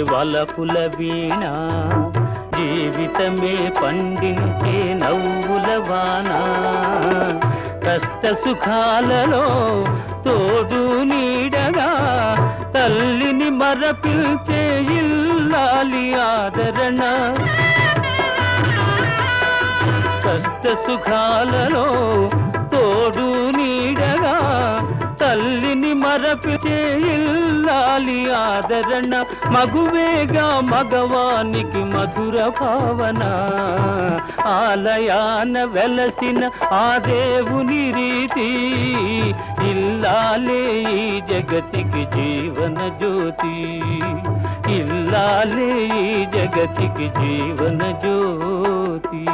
వలపుల వీణ జీవితమే పండించే నవ్వుల వాన కష్ట సుఖాలలో తోడు నీడగా తల్లిని మరపిల్చే ఇల్లాలి ఆదరణ కష్ట సుఖాలలో తోడు నీడగా తల్లిని మరపిల్చే ఇల్లాలి ఆదరణ మగువేగా మగవానికి మధుర భావన ఆలయాన వెలసిన ఆ దేవుని రీతి ఇల్లాలే ఈ జగతికి జీవన జ్యోతి ఇల్లాలే ఈ జగతికి జీవన జ్యోతి